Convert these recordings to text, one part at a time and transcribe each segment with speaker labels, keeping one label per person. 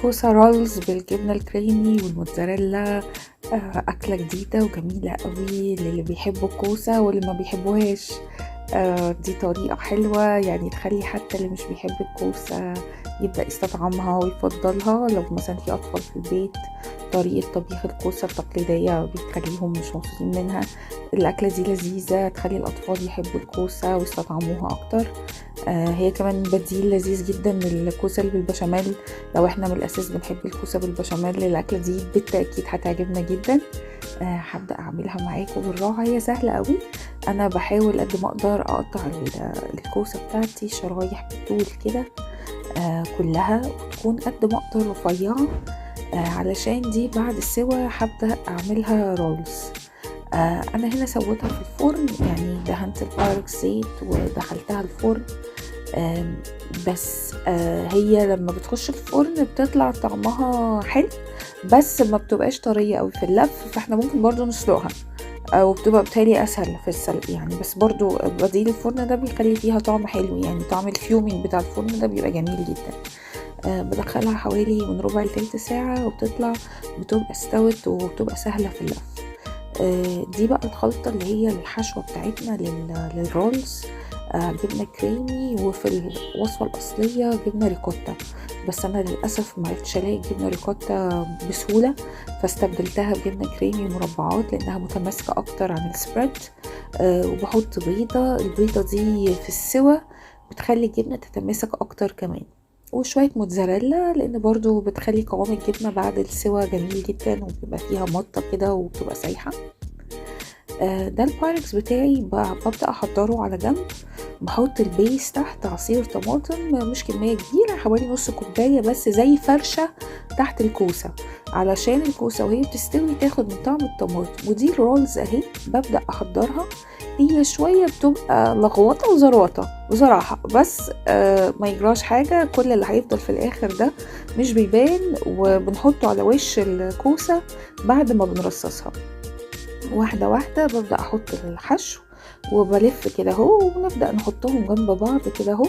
Speaker 1: كوسة رولز بالجبنة الكريمي والموتزاريلا. أكلة جديدة وجميلة قوي للي بيحبوا الكوسة واللي ما بيحبوهاش. دي طريقة حلوة يعني تخلي حتى اللي مش بيحب الكوسة يبدأ يستطعمها ويفضلها لو مثلا في أطفال في البيت. طريقة طبيخ الكوسة التقليدية بتخليهم مش مبسوطين منها. الأكلة دي لذيذة تخلي الأطفال يحبوا الكوسة ويستطعموها أكتر. هي كمان بديل لذيذ جدا للكوسة اللي بالبشاميل. لو احنا من الأساس بنحب الكوسة بالبشاميل الأكلة دي بالتأكيد هتعجبنا جدا. هبدأ أعملها معاكم بالراحة، هي سهلة قوي. أنا بحاول قد ما أقدر أقطع الكوسة بتاعتي شرايح بالطول كده كلها، وتكون قد ما أقدر رفيعة علشان دي بعد السوا هبدأ أعملها رولز. أنا هنا سويتها في الفرن، يعني دهنت البايركس زيت ودخلتها الفرن. بس هي لما بتخش الفرن بتطلع طعمها حلو، بس ما بتبقاش طرية قوي في اللف، فاحنا ممكن برضو نسلقها وبتبقى بتالي اسهل في السلق يعني. بس برضو بديل الفرن ده بيخلي فيها طعم حلو، يعني طعم الفيومين بتاع الفرن ده بيبقى جميل جدا. بدخلها حوالي من ربع لتلت ساعة وبتطلع بتبقى استوت وبتبقى سهلة في اللف. دي بقى الخلطة اللي هي الحشوة بتاعتنا للرولز. جبنة كريمي، وفي الوصفة الأصلية جبنة ريكوتا، بس أنا للأسف معرفتش ألاقي جبنة ريكوتا بسهولة فاستبدلتها بجبنة كريمي مربعات لأنها متماسكة أكتر عن السبريد. وبحط بيضة، البيضة دي في السوا بتخلي الجبنة تتماسك أكتر كمان، وشوية موتزاريلا لأن برضو بتخلي قوام الجبنة بعد السوا جميل جدا وبيبقى فيها مطة كده وبتبقى سايحة. ده البايركس بتاعي ببدأ أحضره على جنب. بحط البيس تحت عصير طماطم، مش كمية كبيرة، حوالي نص كوباية بس، زي فرشة تحت الكوسة علشان الكوسة وهي بتستوي تاخد من طعم الطماطم. ودي الرولز اهي ببدأ أحضرها. هي شوية بتبقى لغوطة وزروطة بصراحة، بس ما يجراش حاجة، كل اللي هيفضل في الآخر ده مش بيبان، وبنحطه على وش الكوسة بعد ما بنرصصها. واحدة واحدة ببدأ احط الحشو وبلف كده اهو، ونبدأ نحطهم جنب بعض كده اهو،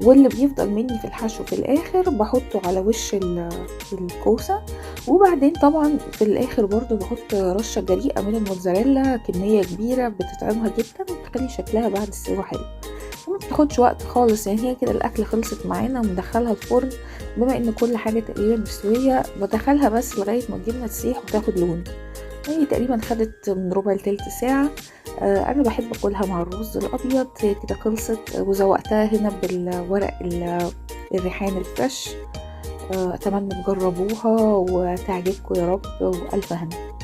Speaker 1: واللي بيفضل مني في الحشو في الاخر بحطه على وش الكوسة. وبعدين طبعا في الاخر برضو بحط رشة جريئة من الموتزاريلا، كمية كبيرة بتطعمها جدا وبتخلي شكلها بعد السوا حلو وما بتاخدش وقت خالص. يعني هي كده الاكل خلصت معانا ومدخلها الفرن. بما ان كل حاجة تقريبا مستوية بدخلها بس لغاية ما الجبنة تسيح وتاخد لون. هي تقريبا خدت من ربع لتلت ساعة. انا بحب اكلها مع الرز الابيض. هي كده خلصت وزوقتها هنا بالورق الريحان الفريش. اتمنى تجربوها وتعجبكم يا رب، والف هنا.